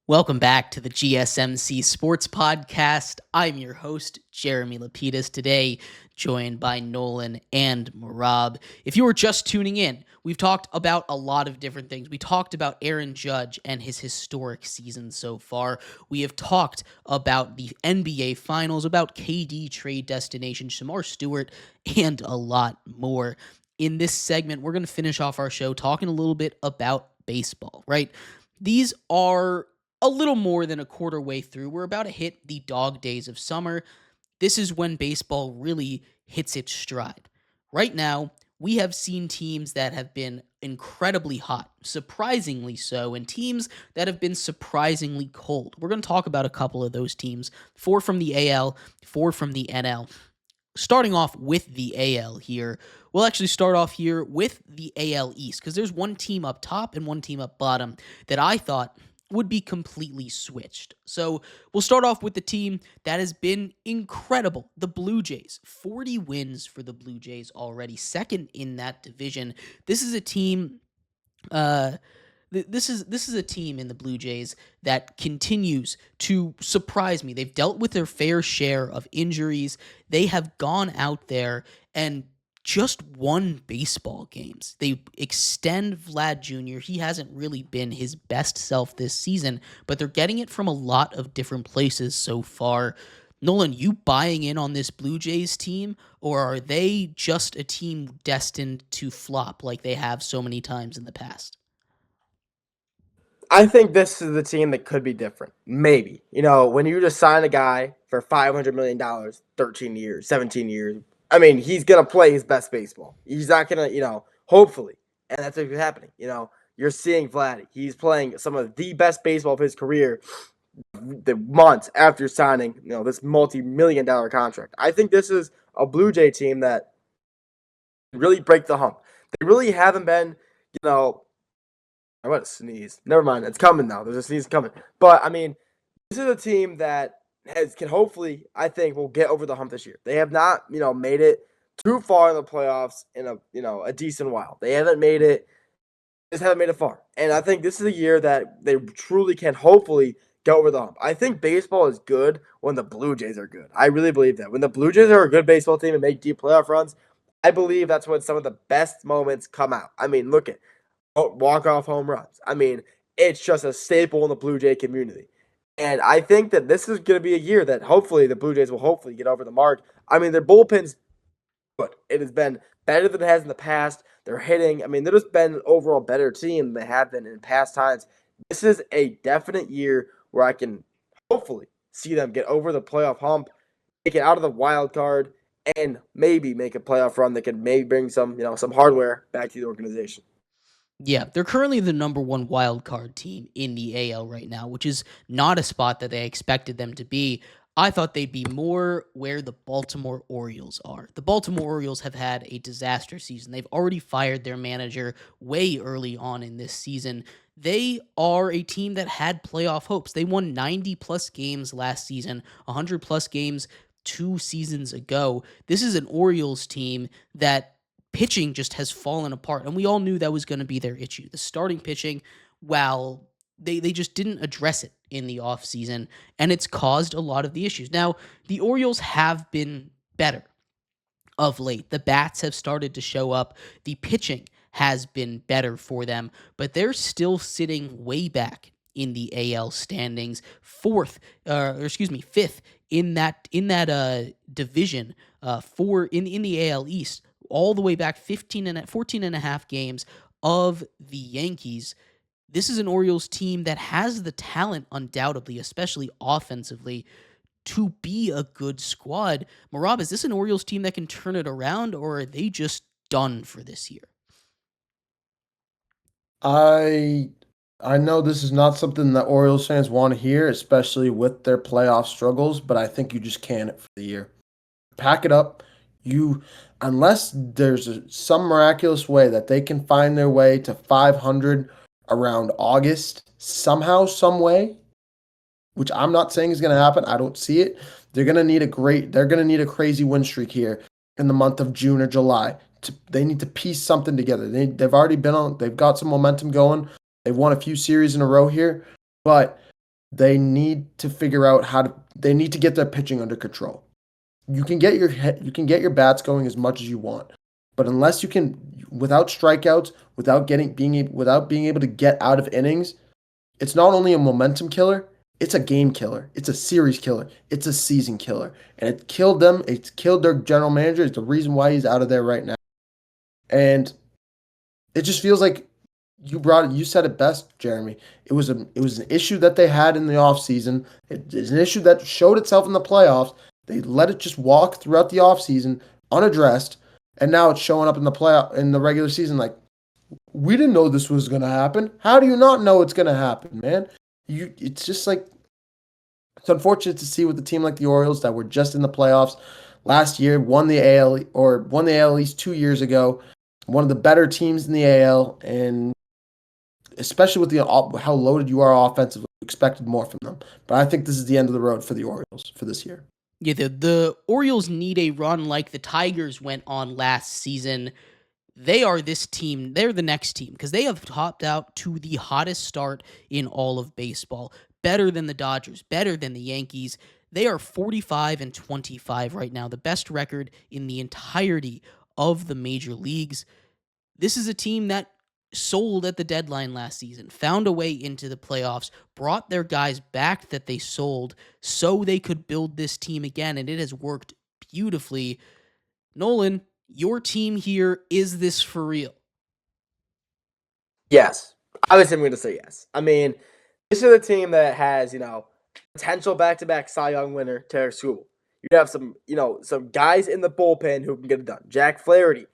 Welcome back to the GSMC Sports Podcast. I'm your host, Jeremy Lapidus, today joined by Nolan and Mehrob. If you were just tuning in, we've talked about a lot of different things. We talked about Aaron Judge and his historic season so far. We have talked about the NBA Finals, about KD trade destination, Shamar Stewart, and a lot more. In this segment, we're going to finish off our show talking a little bit about baseball, right? These are a little more than a quarter way through. We're about to hit the dog days of summer. This is when baseball really hits its stride. Right now, we have seen teams that have been incredibly hot, surprisingly so, and teams that have been surprisingly cold. We're going to talk about a couple of those teams, 4 from the AL, 4 from the NL. Starting off with the AL here, we'll actually start off here with the AL East, because there's one team up top and one team up bottom that I thought would be completely switched. So we'll start off with the team that has been incredible, the Blue Jays. 40 wins for the Blue Jays already, second in that division. This is a team this is a team in the Blue Jays that continues to surprise me. They've dealt with their fair share of injuries. They have gone out there and just won baseball games. They extend Vlad Jr. He hasn't really been his best self this season, but they're getting it from a lot of different places so far. Nolan, you buying in on this Blue Jays team, or are they just a team destined to flop like they have so many times in the past? I think this is the team that could be different. Maybe. When you just sign a guy for $500 million, 13 years, 17 years, he's going to play his best baseball. He's not going to, hopefully. And that's what's happening. You're seeing Vlad. He's playing some of the best baseball of his career the months after signing, this multi-million-dollar contract. I think this is a Blue Jay team that really break the hump. They really haven't been, I want to sneeze. Never mind. It's coming now. There's a sneeze coming. But, this is a team that can hopefully, I think, will get over the hump this year. They have not, made it too far in the playoffs in a decent while. They haven't made it, just haven't made it far. And I think this is a year that they truly can hopefully get over the hump. I think baseball is good when the Blue Jays are good. I really believe that. When the Blue Jays are a good baseball team and make deep playoff runs, I believe that's when some of the best moments come out. Look at walk-off home runs. It's just a staple in the Blue Jay community. And I think that this is going to be a year that hopefully the Blue Jays will hopefully get over the mark. Their bullpen's good. It has been better than it has in the past. They're hitting. They've just been an overall better team than they have been in past times. This is a definite year where I can hopefully see them get over the playoff hump, take it out of the wild card, and maybe make a playoff run that can maybe bring some hardware back to the organization. Yeah, they're currently the number one wild card team in the AL right now, which is not a spot that they expected them to be. I thought they'd be more where the Baltimore Orioles are. The Baltimore Orioles have had a disaster season. They've already fired their manager way early on in this season. They are a team that had playoff hopes. They won 90-plus games last season, 100-plus games 2 seasons ago. This is an Orioles team that pitching just has fallen apart, and we all knew that was going to be their issue. The starting pitching, well, they just didn't address it in the offseason, and it's caused a lot of the issues. Now, the Orioles have been better of late. The bats have started to show up. The pitching has been better for them, but they're still sitting way back in the AL standings, fifth in that division, in the AL East, all the way back 14 and a half games of the Yankees. This is an Orioles team that has the talent, undoubtedly, especially offensively, to be a good squad. Mehrob, is this an Orioles team that can turn it around, or are they just done for this year? I I know this is not something that Orioles fans want to hear, especially with their playoff struggles, but I think you just can it for the year. Pack it up. You, unless there's some miraculous way that they can find their way to 500 around August somehow, some way, which I'm not saying is going to happen. I don't see it. They're going to need a crazy win streak here in the month of June or July. They need to piece something together. They've got some momentum going. They've won a few series in a row here, but they need to figure out they need to get their pitching under control. You can get your bats going as much as you want, but unless you can, without strikeouts, without being able to get out of innings, it's not only a momentum killer, it's a game killer, it's a series killer, it's a season killer, and it killed them. It's killed their general manager. It's the reason why he's out of there right now, and it just feels like you said it best, Jeremy. It was an issue that they had in the offseason. It is an issue that showed itself in the playoffs. They let it just walk throughout the offseason unaddressed, and now it's showing up in the regular season like, we didn't know this was going to happen. How do you not know it's going to happen, man? It's just like, it's unfortunate to see with a team like the Orioles that were just in the playoffs last year, won the AL East 2 years ago, one of the better teams in the AL, and especially with how loaded you are offensively, expected more from them. But I think this is the end of the road for the Orioles for this year. Yeah, the Orioles need a run like the Tigers went on last season. They are this team. They're the next team because they have topped out to the hottest start in all of baseball. Better than the Dodgers, better than the Yankees. They are 45-25 right now, the best record in the entirety of the major leagues. This is a team that sold at the deadline last season, found a way into the playoffs, brought their guys back that they sold so they could build this team again, and it has worked beautifully. Nolan, your team here, is this for real? Yes. Obviously, I'm going to say yes. I mean, this is a team that has, potential back-to-back Cy Young winner, Taylor Skubal. You have some guys in the bullpen who can get it done. Jack Flaherty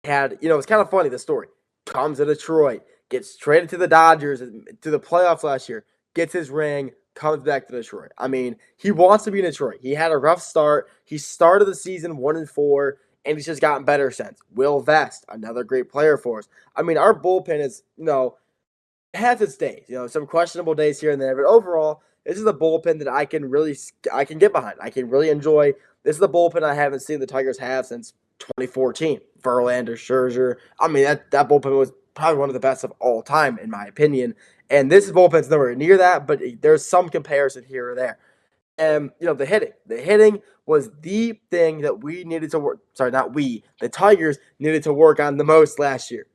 had, it's kind of funny, the story. Comes to Detroit, gets traded to the Dodgers, to the playoffs last year, gets his ring, comes back to Detroit. I mean, he wants to be in Detroit. He had a rough start. He started the season 1-4, and he's just gotten better since. Will Vest, another great player for us. I mean, our bullpen is, has its days. Some questionable days here and there, but overall, this is a bullpen that I can get behind. I can really enjoy. This is the bullpen I haven't seen the Tigers have since 2014. Verlander, Scherzer. I mean, that bullpen was probably one of the best of all time, in my opinion. And this bullpen's nowhere near that, but there's some comparison here or there. And, the hitting. The hitting was the thing that we needed to work. Sorry, not we. The Tigers needed to work on the most last year.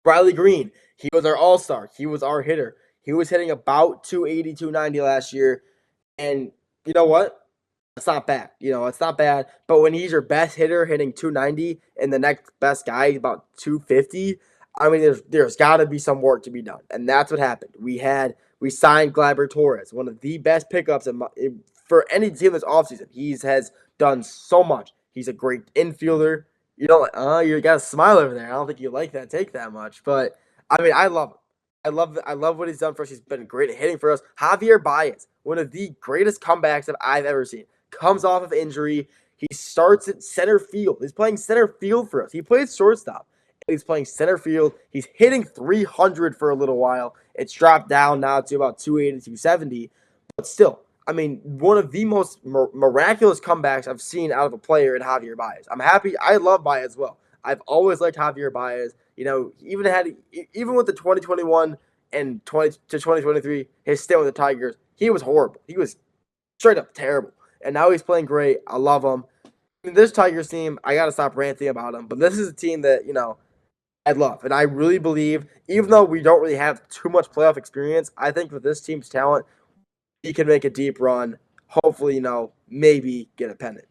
Riley Green, he was our all-star. He was our hitter. He was hitting about 280, 290 last year. And you know what? It's not bad. It's not bad. But when he's your best hitter hitting 290 and the next best guy is about 250, I mean, there's got to be some work to be done. And that's what happened. We signed Gleyber Torres, one of the best pickups for any team this offseason. He has done so much. He's a great infielder. You got a smile over there. I don't think you like that take that much. But, I mean, I love him. I love what he's done for us. He's been great at hitting for us. Javier Baez, one of the greatest comebacks that I've ever seen. Comes off of injury. He starts at center field. He's playing center field for us. He plays shortstop. He's playing center field. He's hitting 300 for a little while. It's dropped down now to about 280, 270. But still, I mean, one of the most miraculous comebacks I've seen out of a player in Javier Baez. I'm happy. I love Baez as well. I've always liked Javier Baez. Even with the 2021 and 2023, his stint with the Tigers, he was horrible. He was straight up terrible. And now he's playing great. I love him. I mean, this Tigers team, I got to stop ranting about him. But this is a team that, I love. And I really believe, even though we don't really have too much playoff experience, I think with this team's talent, he can make a deep run. Hopefully, maybe get a pennant.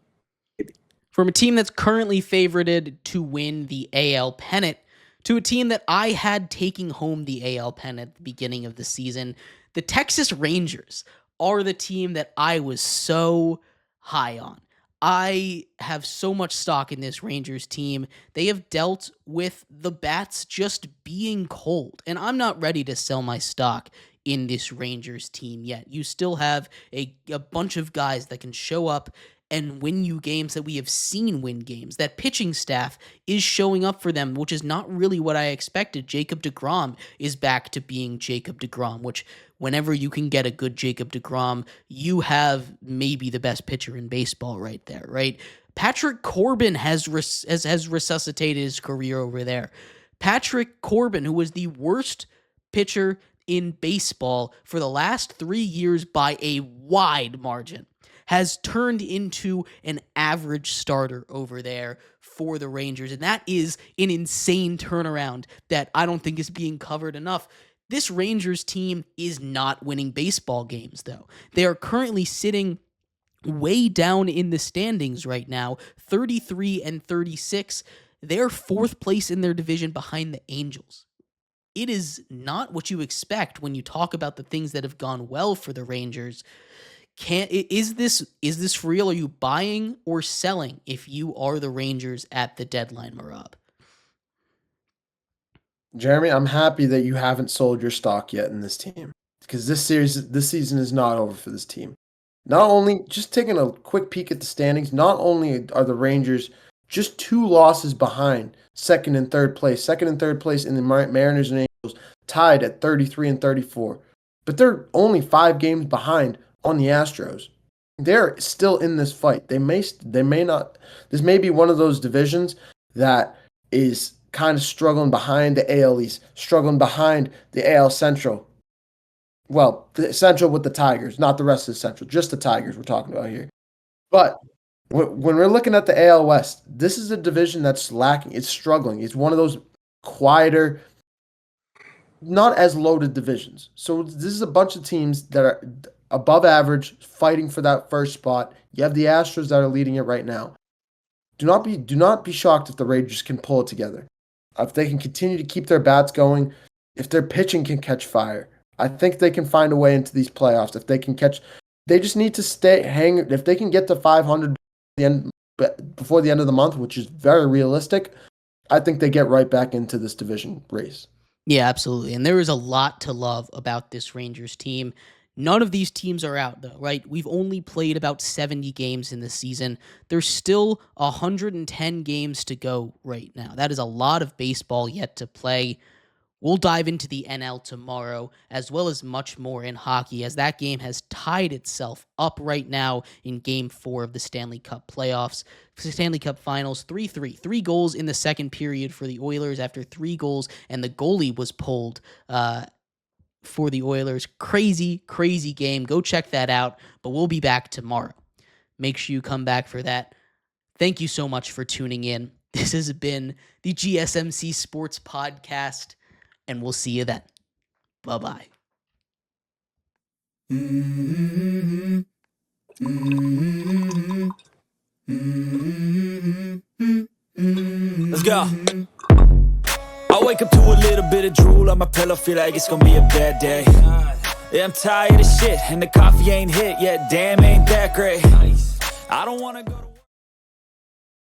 Maybe. From a team that's currently favorited to win the AL pennant to a team that I had taking home the AL pennant at the beginning of the season, the Texas Rangers are the team that I was so high on. I have so much stock in this Rangers team. They have dealt with the bats just being cold, and I'm not ready to sell my stock in this Rangers team yet. You still have a bunch of guys that can show up and win you games that we have seen win games. That pitching staff is showing up for them, which is not really what I expected. Jacob deGrom is back to being Jacob deGrom, which whenever you can get a good Jacob deGrom, you have maybe the best pitcher in baseball right there, right? Patrick Corbin has resuscitated his career over there. Patrick Corbin, who was the worst pitcher in baseball for the last 3 years by a wide margin, has turned into an average starter over there for the Rangers. And that is an insane turnaround that I don't think is being covered enough. This Rangers team is not winning baseball games, though. They are currently sitting way down in the standings right now, 33 and 36. They're fourth place in their division behind the Angels. It is not what you expect when you talk about the things that have gone well for the Rangers. Is this real? Are you buying or selling if you are the Rangers at the deadline, Mehrob? Jeremy, I'm happy that you haven't sold your stock yet in this team, because this season is not over for this team. Not only, just taking a quick peek at the standings, not only are the Rangers just 2 losses behind second and third place. Second and third place in the Mariners and Angels tied at 33 and 34. But they're only 5 games behind on the Astros. They're still in this fight. They may not. This may be one of those divisions that is kind of struggling behind the AL East, struggling behind the AL Central. Well, the Central with the Tigers, not the rest of the Central, just the Tigers we're talking about here. But when we're looking at the AL West, this is a division that's lacking. It's struggling. It's one of those quieter, not as loaded divisions. So this is a bunch of teams that are above average, fighting for that first spot. You have the Astros that are leading it right now. Do not be shocked if the Rangers can pull it together. If they can continue to keep their bats going, if their pitching can catch fire, I think they can find a way into these playoffs. If they can they just need to hang. If they can get to 500 before the end of the month, which is very realistic, I think they get right back into this division race. Yeah, absolutely. And there is a lot to love about this Rangers team. None of these teams are out, though, right? We've only played about 70 games in the season. There's still 110 games to go right now. That is a lot of baseball yet to play. We'll dive into the NL tomorrow, as well as much more in hockey, as that game has tied itself up right now in Game 4 of the Stanley Cup playoffs. Stanley Cup Finals, 3-3. 3 goals in the second period for the Oilers after 3 goals, and the goalie was pulled for the Oilers. Crazy, crazy game. Go check that out, but we'll be back tomorrow. Make sure you come back for that. Thank you so much for tuning in. This has been the GSMC Sports Podcast, and we'll see you then. Bye-bye. Let's go. I wake up to a little bit of drool on my pillow, feel like it's gonna be a bad day. Yeah, I'm tired of shit, and the coffee ain't hit yet, damn, ain't that great. I don't wanna go to